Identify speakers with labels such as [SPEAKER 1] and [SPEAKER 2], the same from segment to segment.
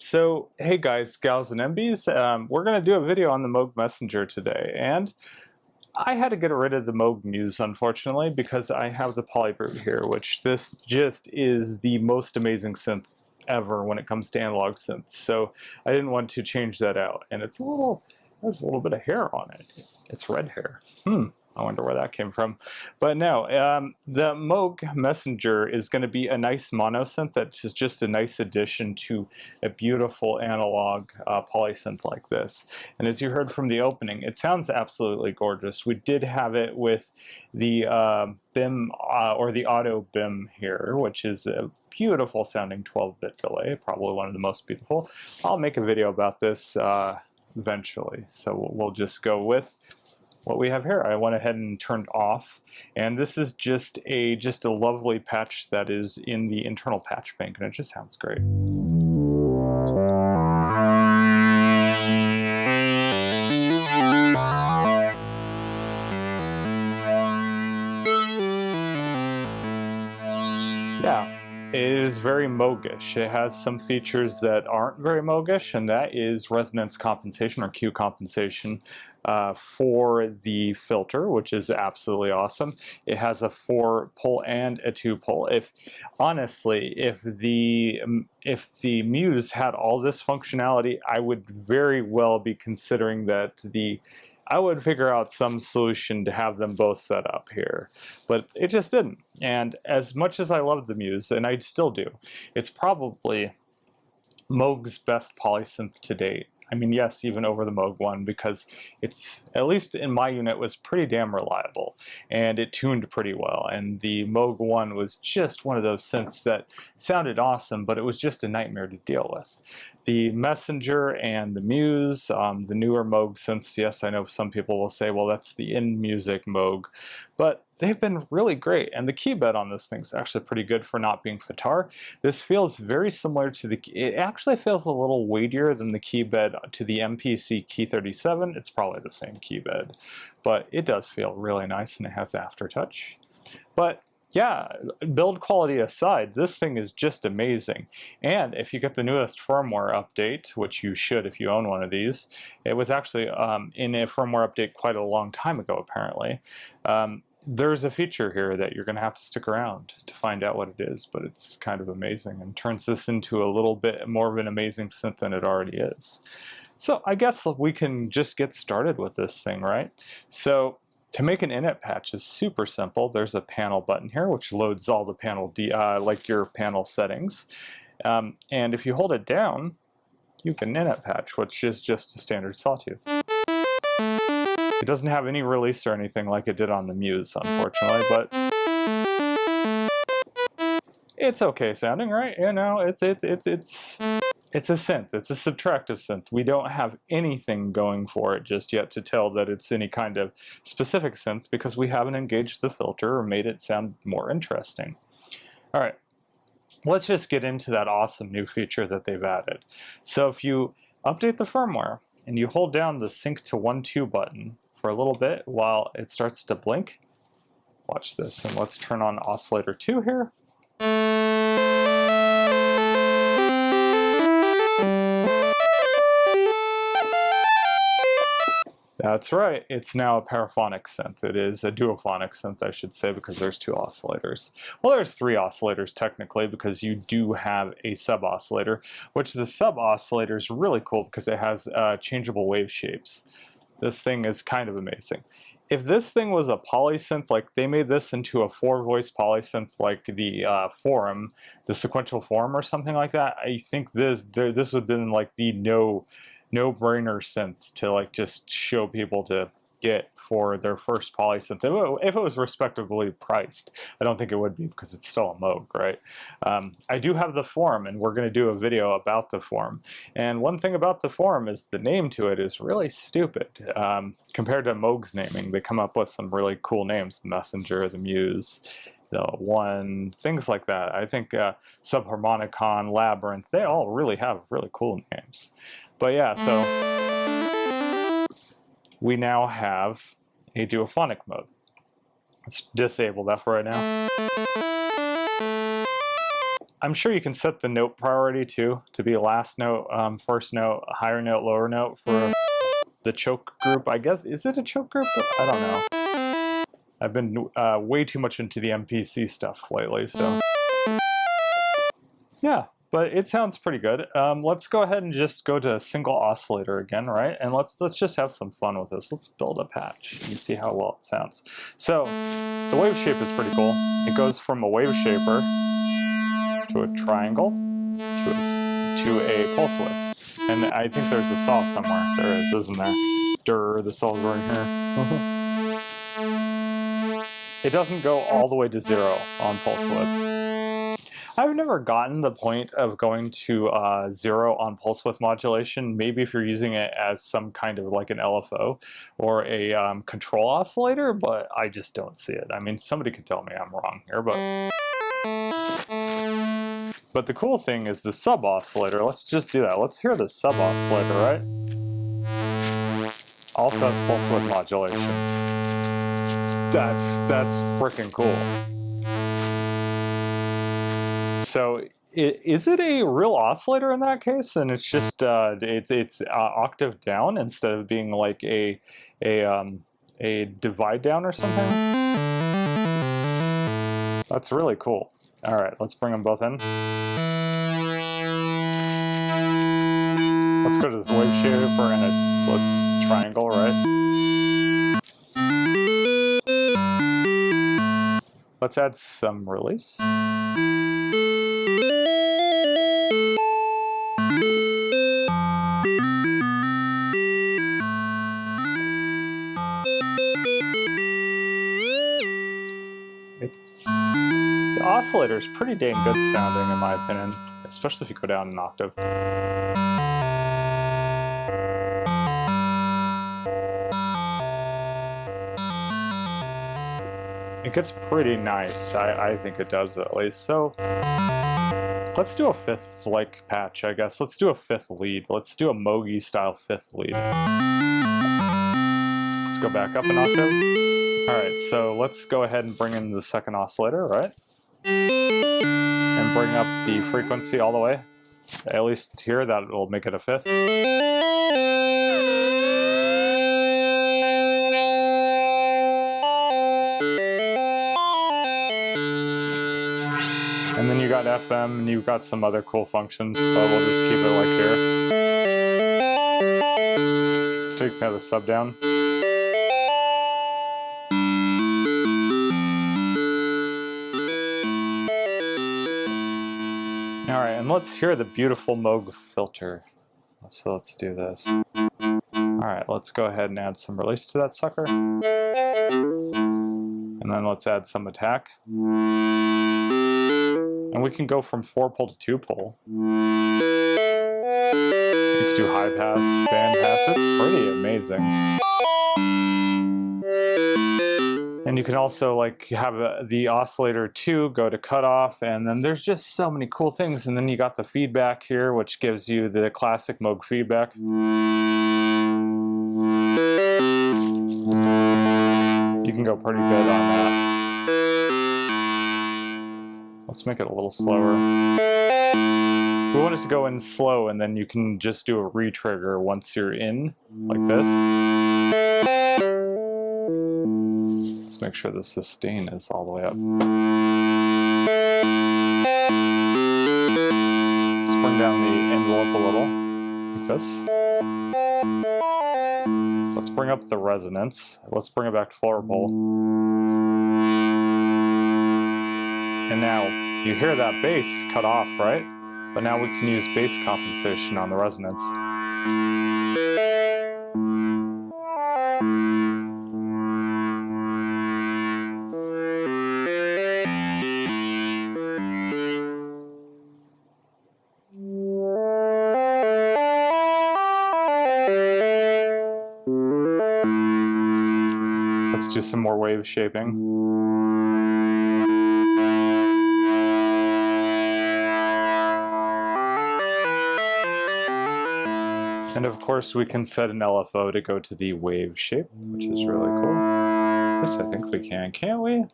[SPEAKER 1] So hey guys, gals and MBs, we're going to do a video on the Moog Messenger today, and I had to get rid of the Moog Muse, unfortunately, because I have the Polybrute here, which this just is the most amazing synth ever when it comes to analog synths. So I didn't want to change that out, and it has a little bit of hair on it. It's red hair. I wonder where that came from. But no, the Moog Messenger is going to be a nice mono synth that is just a nice addition to a beautiful analog polysynth like this. And as you heard from the opening, it sounds absolutely gorgeous. We did have it with the BIM or the auto BIM here, which is a beautiful sounding 12-bit delay, probably one of the most beautiful. I'll make a video about this eventually, so we'll just go with what we have here. I went ahead and turned off, and this is just a lovely patch that is in the internal patch bank, and it just sounds great. Yeah, it is very Moogish. It has some features that aren't very Moogish, and that is resonance compensation or Q compensation for the filter, which is absolutely awesome. It has a 4-pull and a 2-pull. Honestly, if the Muse had all this functionality, I would very well be considering that I would figure out some solution to have them both set up here, but it just didn't. And as much as I love the Muse, and I still do, it's probably Moog's best polysynth to date. I mean, yes, even over the Moog one, because it's, at least in my unit, was pretty damn reliable, and it tuned pretty well. And the Moog one was just one of those synths that sounded awesome, but it was just a nightmare to deal with. The Messenger and the Muse, the newer Moog synths, yes, I know some people will say, well, that's the in-music Moog, but they've been really great, and the key bed on this thing is actually pretty good for not being FTAR. This feels very similar to it actually feels a little weightier than the key bed to the MPC Key 37. It's probably the same key bed, but it does feel really nice, and it has aftertouch. But yeah, build quality aside, this thing is just amazing. And if you get the newest firmware update, which you should if you own one of these, it was actually in a firmware update quite a long time ago, apparently. There's a feature here that you're going to have to stick around to find out what it is, but it's kind of amazing and turns this into a little bit more of an amazing synth than it already is. So I guess we can just get started with this thing, right? So to make an init patch is super simple. There's a panel button here which loads all the panel like your panel settings, and if you hold it down, you can init patch, which is just a standard sawtooth. It doesn't have any release or anything like it did on the Muse, unfortunately, but it's okay sounding, right? You know, it's a synth. It's a subtractive synth. We don't have anything going for it just yet to tell that it's any kind of specific synth because we haven't engaged the filter or made it sound more interesting. All right, let's just get into that awesome new feature that they've added. So if you update the firmware and you hold down the sync to 1-2 button for a little bit while it starts to blink, watch this, and let's turn on oscillator 2 here. That's right, it's now a paraphonic synth. It is a duophonic synth, I should say, because there's 2 oscillators. Well, there's 3 oscillators technically, because you do have a sub-oscillator, which the sub-oscillator is really cool because it has changeable wave shapes. This thing is kind of amazing. If this thing was a polysynth, like they made this into a 4-voice polysynth like the Forum, the sequential Forum or something like that, I think this would have been like the no-brainer synth to like just show people to get for their first polysynth. If it was respectably priced. I don't think it would be because it's still a Moog, right? I do have the Forum, and we're going to do a video about the Forum. And one thing about the Forum is the name to it is really stupid. Compared to Moog's naming, they come up with some really cool names. The Messenger, the Muse, the One, things like that. I think Subharmonicon, Labyrinth, they all really have really cool names. But yeah, so we now have a duophonic mode. Let's disable that for right now. I'm sure you can set the note priority too, to be last note, first note, higher note, lower note for the choke group. I guess, is it a choke group? I don't know. I've been way too much into the MPC stuff lately, so. Yeah, but it sounds pretty good. Let's go ahead and just go to a single oscillator again, right? And let's just have some fun with this. Let's build a patch and see how well it sounds. So, the wave shape is pretty cool. It goes from a wave shaper to a triangle to a pulse width. And I think there's a saw somewhere. There is, isn't there? Durr, the saw's right here. It doesn't go all the way to 0 on pulse width. I've never gotten the point of going to 0 on pulse width modulation. Maybe if you're using it as some kind of like an LFO or a control oscillator, but I just don't see it. I mean, somebody could tell me I'm wrong here, but the cool thing is the sub oscillator. Let's just do that. Let's hear the sub oscillator, right? Also has pulse width modulation. That's freaking cool. So is it a real oscillator in that case? And it's just it's octave down instead of being like a divide down or something? That's really cool. All right, let's bring them both in. Let's go to the wave shaper and let's triangle, right? Let's add some release. The oscillator is pretty dang good sounding in my opinion, especially if you go down an octave. It gets pretty nice, I think it does at least. So let's do a fifth like patch, I guess. Let's do a fifth lead. Let's do a Moog style fifth lead. Let's go back up an octave. Alright, so let's go ahead and bring in the second oscillator, right? And bring up the frequency all the way. At least here, that will make it a fifth. And then you got FM, and you've got some other cool functions, but we'll just keep it like here. Let's take the sub down. Alright, and let's hear the beautiful Moog filter. So let's do this. Alright, let's go ahead and add some release to that sucker. And then let's add some attack. And we can go from 4-pole to 2-pole. You can do high pass, band pass, it's pretty amazing. And you can also like have the oscillator 2 go to cutoff, and then there's just so many cool things. And then you got the feedback here, which gives you the classic Moog feedback. You can go pretty good on that. Let's make it a little slower. We want it to go in slow, and then you can just do a re-trigger once you're in, like this. Let's make sure the sustain is all the way up. Let's bring down the envelope a little, like this. Let's bring up the resonance. Let's bring it back to 4-pole. And now, you hear that bass cut off, right? But now we can use bass compensation on the resonance. Let's do some more wave shaping. And of course we can set an LFO to go to the wave shape, which is really cool. Yes, I think we can, can't we?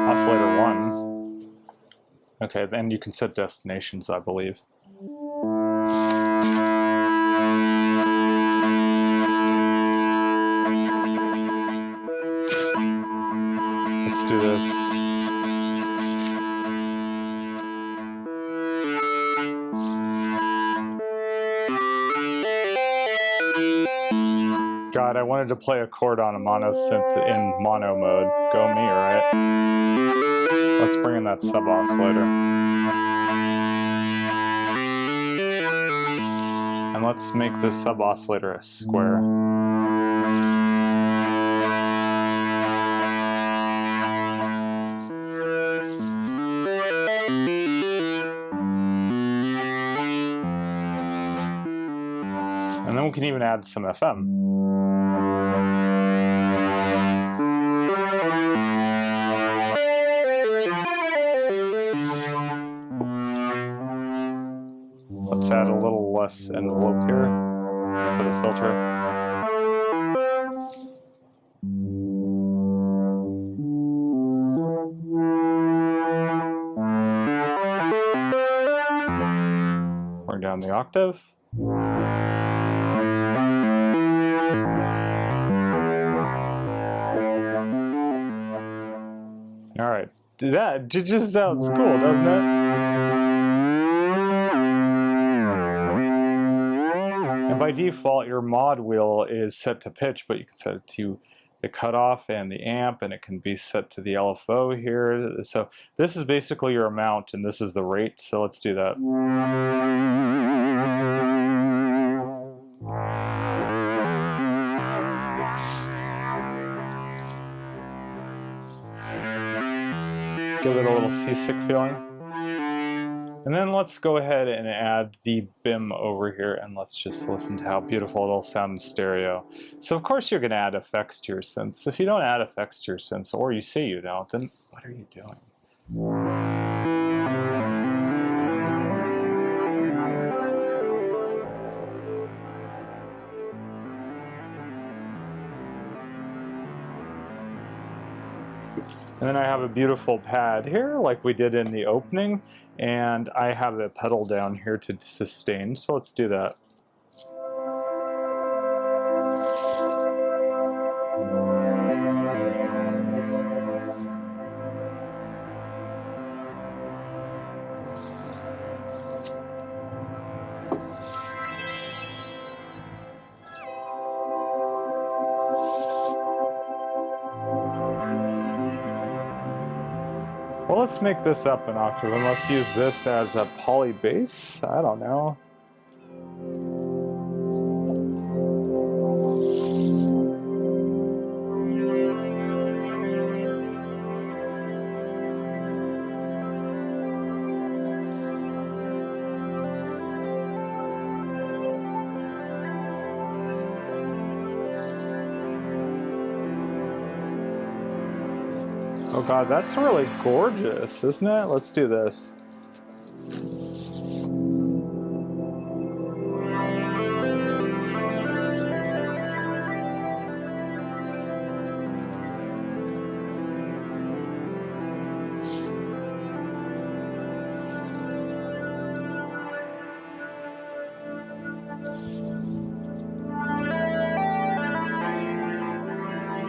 [SPEAKER 1] Oscillator 1. Okay, then you can set destinations, I believe. Let's do this. God, I wanted to play a chord on a mono synth in mono mode. Go me, right? Let's bring in that sub oscillator. And let's make this sub oscillator a square. And then we can even add some FM. Let's add a little less envelope here for the filter. Bring down the octave. All right, that just sounds cool, doesn't it? And by default, your mod wheel is set to pitch, but you can set it to the cutoff and the amp, and it can be set to the LFO here. So this is basically your amount, and this is the rate. So let's do that. Give it a little seasick feeling. And then let's go ahead and add the BIM over here, and let's just listen to how beautiful it'll sound in stereo. So of course you're going to add effects to your synths. If you don't add effects to your synths, or you say you don't, then what are you doing? And then I have a beautiful pad here, like we did in the opening, and I have the pedal down here to sustain, so let's do that. Well, let's make this up an octave, and let's use this as a poly bass. I don't know. Oh god, that's really gorgeous, isn't it? Let's do this.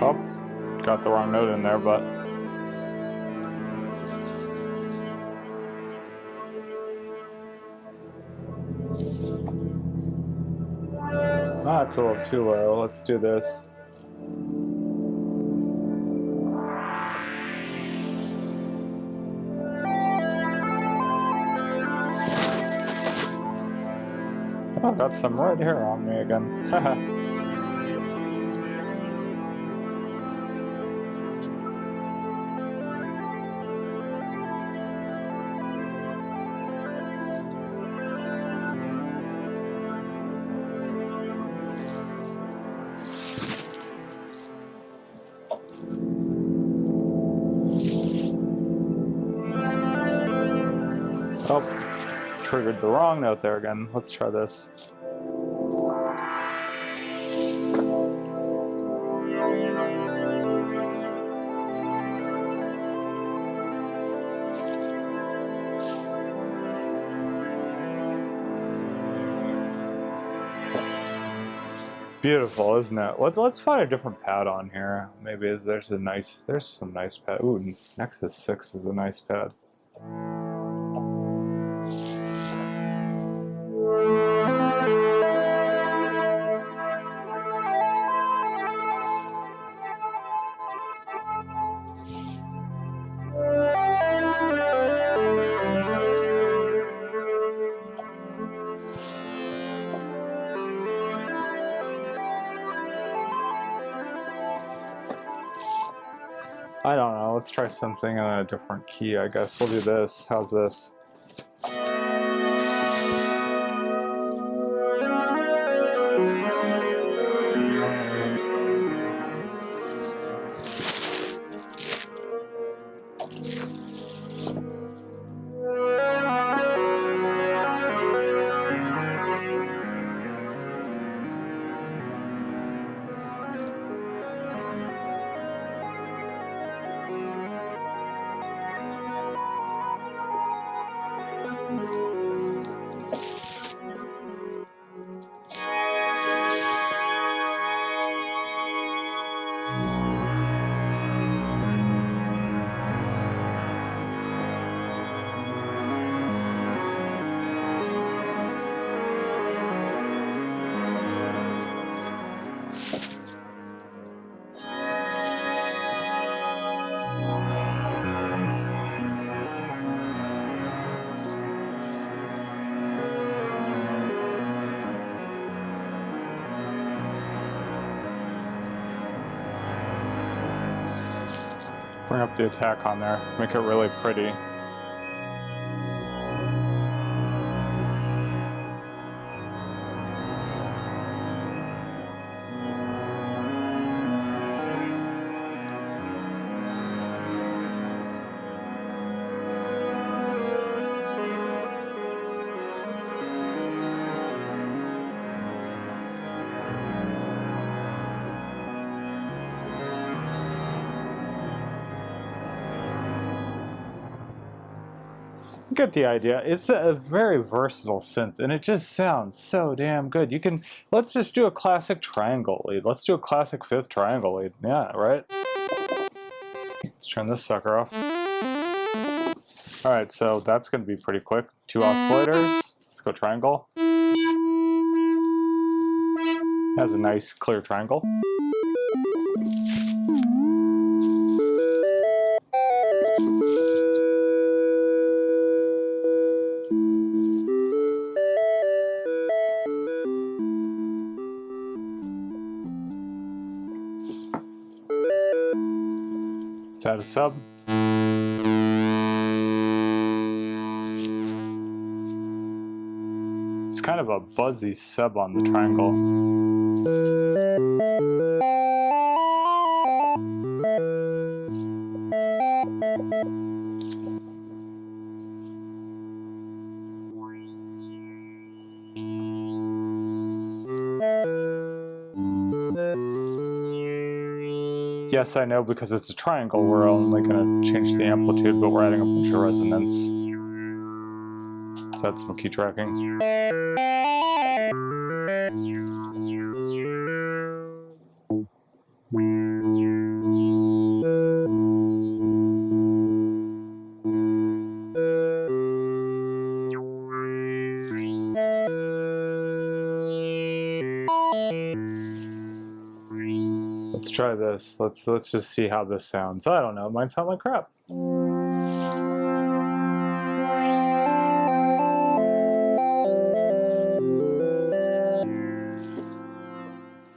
[SPEAKER 1] Oh, got the wrong note in there, but... Ah, it's a little too low. Let's do this. Oh, got some red hair on me again. Haha. Oh, triggered the wrong note there again. Let's try this. Beautiful, isn't it? Let's find a different pad on here. Maybe there's some nice pad. Ooh, Nexus 6 is a nice pad. I don't know, let's try something in a different key, I guess. We'll do this. How's this? Bring up the attack on there. Make it really pretty. Get the idea. It's a very versatile synth, and it just sounds so damn good. You can, let's just do a classic triangle lead. Let's do a classic fifth triangle lead. Yeah, right? Let's turn this sucker off. Alright, so that's going to be pretty quick. 2 oscillators. Let's go triangle. Has a nice clear triangle. Let's add a sub. It's kind of a buzzy sub on the triangle. Yes, I know, because it's a triangle, we're only going to change the amplitude, but we're adding a bunch of resonance. So that's some key tracking. Let's try this. Let's just see how this sounds. I don't know, it might sound like crap.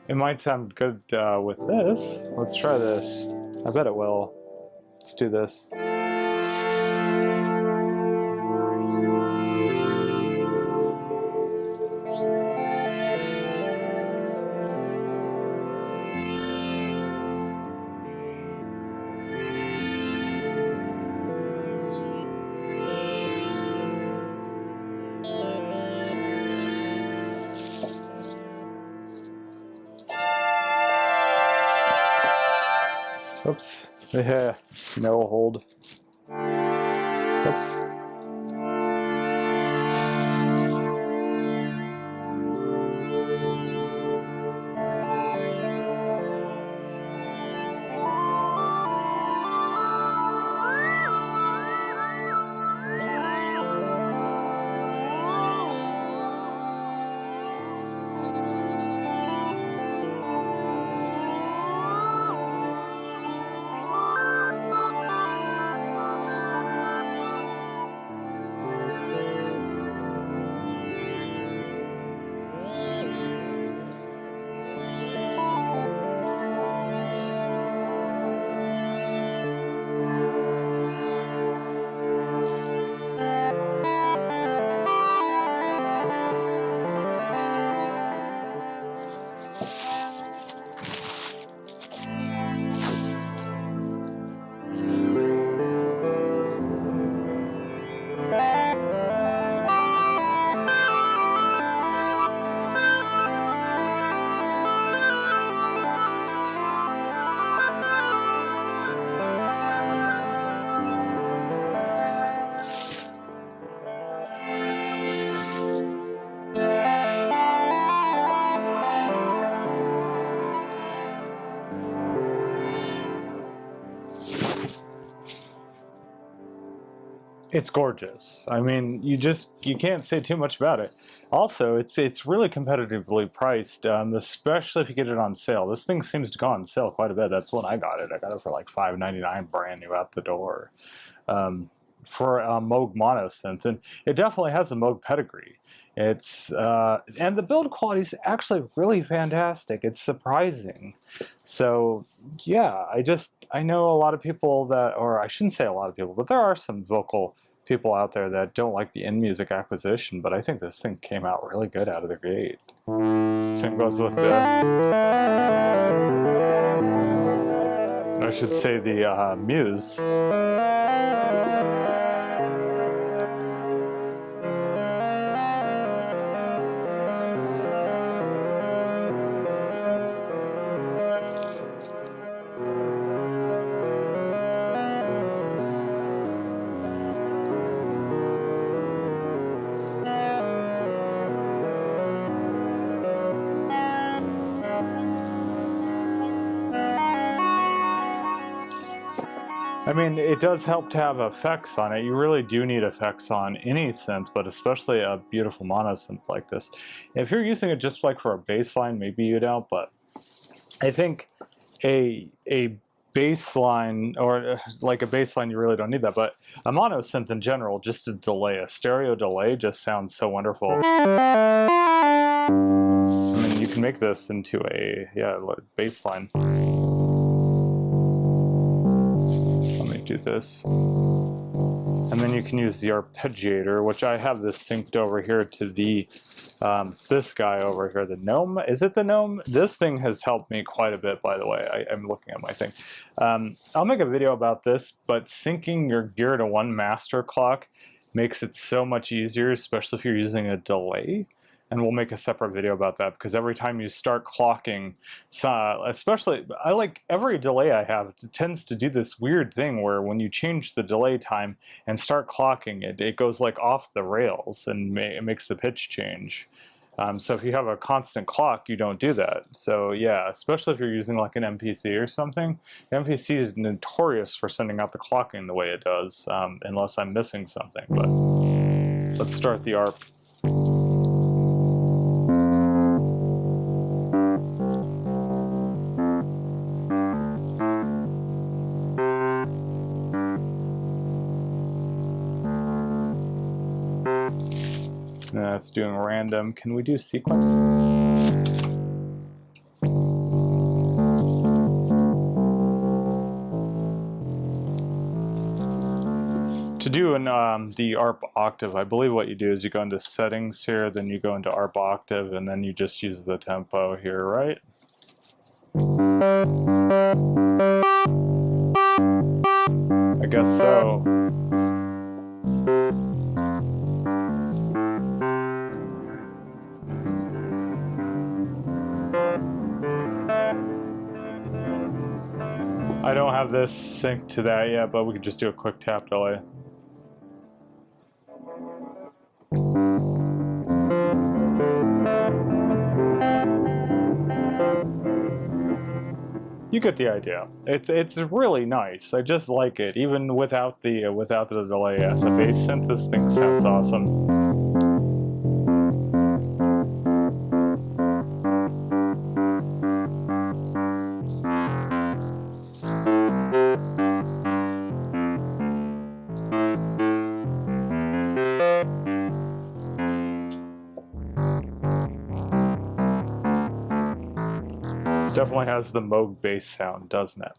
[SPEAKER 1] It might sound good with this. Let's try this. I bet it will. Let's do this. Oops. Yeah. No hold. Oops. It's gorgeous. I mean, you can't say too much about it. Also, it's really competitively priced, especially if you get it on sale. This thing seems to go on sale quite a bit. That's when I got it. I got it for like $5.99 brand new out the door. Um, for a Moog mono synth, and it definitely has the Moog pedigree. It's and the build quality is actually really fantastic. It's surprising. So yeah, I know a lot of people that, or I shouldn't say a lot of people, but there are some vocal people out there that don't like the in-music acquisition, but I think this thing came out really good out of the gate. Same goes with the, I should say the Muse. I mean, it does help to have effects on it. You really do need effects on any synth, but especially a beautiful mono synth like this. If you're using it just like for a bass line, maybe you don't, but I think a bass line, or like a bass line, you really don't need that, but a mono synth in general, just a delay, a stereo delay just sounds so wonderful. I mean, you can make this into a, yeah, bass line. Do this, and then you can use the arpeggiator, which I have this synced over here to the this guy over here, the gnome. Is it the gnome? This thing has helped me quite a bit, by the way. I'm looking at my thing. I'll make a video about this, but syncing your gear to one master clock makes it so much easier, especially if you're using a delay. And we'll make a separate video about that, because every time you start clocking, especially, I like every delay I have, it tends to do this weird thing where when you change the delay time and start clocking it, it goes like off the rails and it makes the pitch change. So if you have a constant clock, you don't do that. So yeah, especially if you're using like an MPC or something, the MPC is notorious for sending out the clocking the way it does, unless I'm missing something. But let's start the ARP. That's doing random. Can we do sequence? To do the ARP octave, I believe what you do is you go into settings here, then you go into ARP octave, and then you just use the tempo here, right? I guess so. I don't have this synced to that yet, but we could just do a quick tap delay. You get the idea. It's really nice. I just like it, even without the delay. As a bass synth, this thing sounds awesome. Definitely has the Moog bass sound, doesn't it?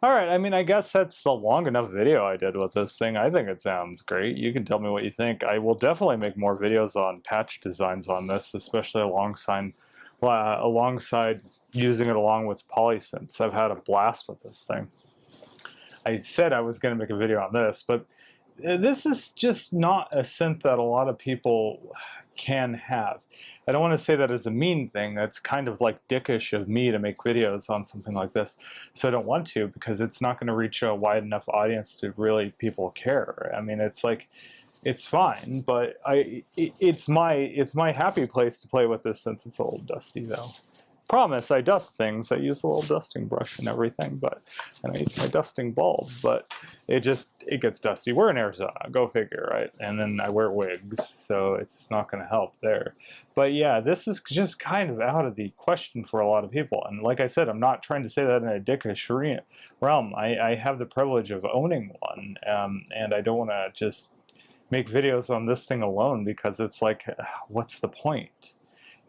[SPEAKER 1] Alright, I mean, I guess that's the long enough video I did with this thing. I think it sounds great. You can tell me what you think. I will definitely make more videos on patch designs on this, especially alongside using it along with polysynths. I've had a blast with this thing. I said I was going to make a video on this, but this is just not a synth that a lot of people can have. I don't want to say that as a mean thing. That's kind of like dickish of me to make videos on something like this. So I don't want to, because it's not going to reach a wide enough audience to really people care. I mean, it's like, it's fine, but it's my happy place to play with this synth. It's a little dusty though. promise I dust things. I use a little dusting brush and everything, but and I use my dusting bulb, but it gets dusty. We're in Arizona, go figure, right? And then I wear wigs, so it's just not going to help there. But yeah, this is just kind of out of the question for a lot of people. And like I said, I'm not trying to say that in a dickish realm. I have the privilege of owning one, and I don't want to just make videos on this thing alone, because it's like, what's the point?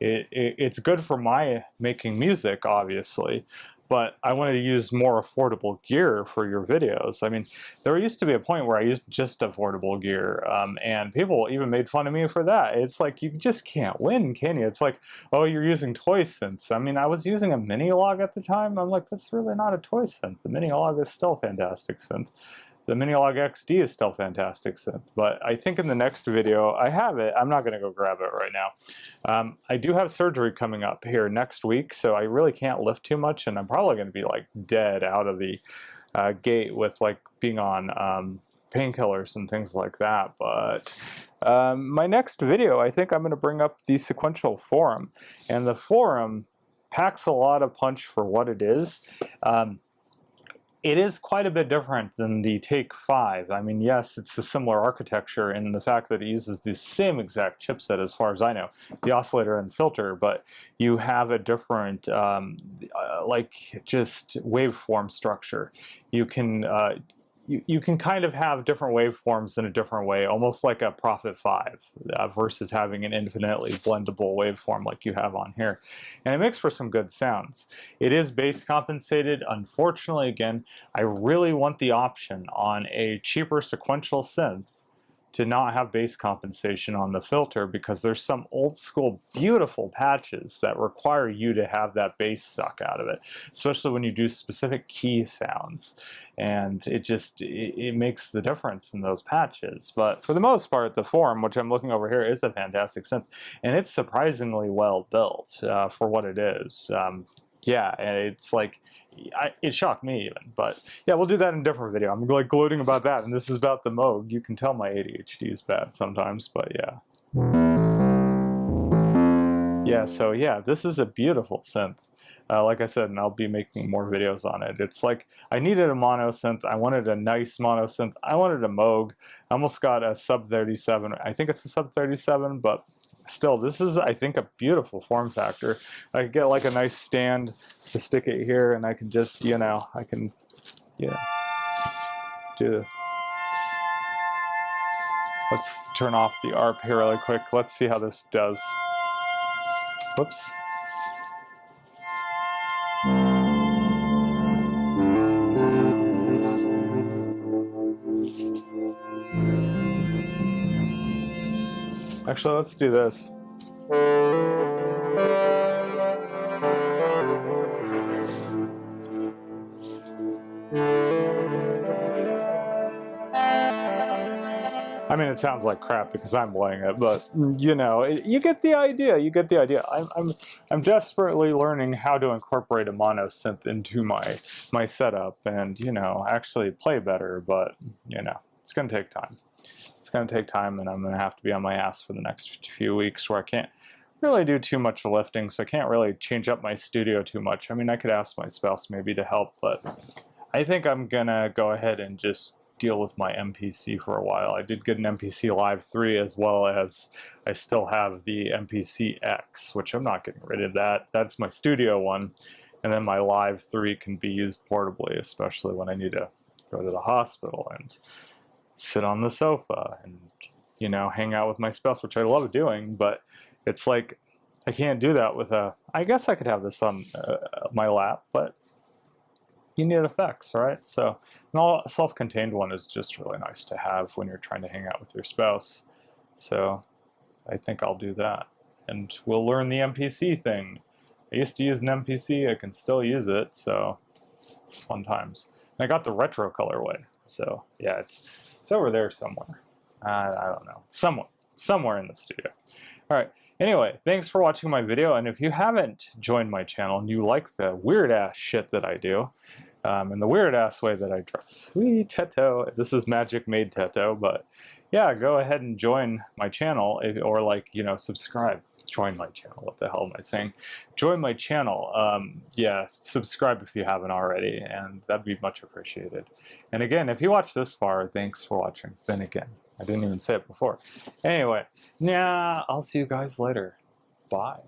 [SPEAKER 1] It's good for my making music, obviously, but I wanted to use more affordable gear for your videos. I mean, there used to be a point where I used just affordable gear, and people even made fun of me for that. It's like, you just can't win, can you? It's like, oh, you're using toy synths. I mean, I was using a Mini-Log at the time. I'm like, that's really not a toy synth. The Mini-Log is still a fantastic synth. The Mini-Log XD is still fantastic synth, but I think in the next video, I have it. I'm not going to go grab it right now. I do have surgery coming up here next week, so I really can't lift too much, and I'm probably going to be like dead out of the gate with like being on painkillers and things like that. But my next video, I think I'm going to bring up the sequential forum, and the forum packs a lot of punch for what it is. It is quite a bit different than the Take 5. I mean, yes, it's a similar architecture in the fact that it uses the same exact chipset, as far as I know, the oscillator and filter, but you have a different, like, just waveform structure. You can, you can kind of have different waveforms in a different way, almost like a Prophet 5, versus having an infinitely blendable waveform like you have on here. And it makes for some good sounds. It is bass compensated. Unfortunately, again, I really want the option on a cheaper sequential synth to not have bass compensation on the filter, because there's some old school beautiful patches that require you to have that bass suck out of it, especially when you do specific key sounds, and it makes the difference in those patches. But for the most part, the Forum, which I'm looking over here, is a fantastic synth, and it's surprisingly well built for what it is. Yeah, and it's like, it shocked me even, but yeah, we'll do that in a different video. I'm like gloating about that, and this is about the Moog. You can tell my ADHD is bad sometimes, but yeah. Yeah, so yeah, this is a beautiful synth. Like I said, and I'll be making more videos on it. It's like, I needed a mono synth. I wanted a nice mono synth. I wanted a Moog. I almost got a sub 37. I think it's a sub 37, but still, this is, I think, a beautiful form factor. I could get like a nice stand to stick it here, and I can just, you know, I can, yeah, do. Let's turn off the ARP here really quick. Let's see how this does. Whoops. Actually, let's do this. I mean, it sounds like crap because I'm playing it, but you know, you get the idea. You get the idea. I'm desperately learning how to incorporate a mono synth into my setup, and you know, actually play better. But you know, it's gonna take time. It's gonna take time, and I'm gonna have to be on my ass for the next few weeks, where I can't really do too much lifting, so I can't really change up my studio too much. I mean, I could ask my spouse maybe to help, but I think I'm gonna go ahead and just deal with my MPC for a while. I did get an MPC Live 3, as well as I still have the MPC X, which I'm not getting rid of that. That's my studio one, and then my Live 3 can be used portably, especially when I need to go to the hospital and sit on the sofa and, you know, hang out with my spouse, which I love doing, but it's like, I can't do that with a, I guess I could have this on my lap, but you need effects, right? So a self-contained one is just really nice to have when you're trying to hang out with your spouse. So I think I'll do that. And we'll learn the MPC thing. I used to use an MPC, I can still use it, so fun times. And I got the retro colorway, so yeah, it's over there somewhere. I don't know, somewhere in the studio. All right. Anyway, thanks for watching my video, and if you haven't joined my channel and you like the weird-ass shit that I do, in the weird ass way that I dress. Sweet Teto. This is Magic Made Teto, but yeah, go ahead and join my channel, or like, you know, subscribe. Join my channel. What the hell am I saying? Join my channel. Yeah, subscribe if you haven't already, and that'd be much appreciated. And again, if you watch this far, thanks for watching. Then again, I didn't even say it before. Anyway, yeah, I'll see you guys later. Bye.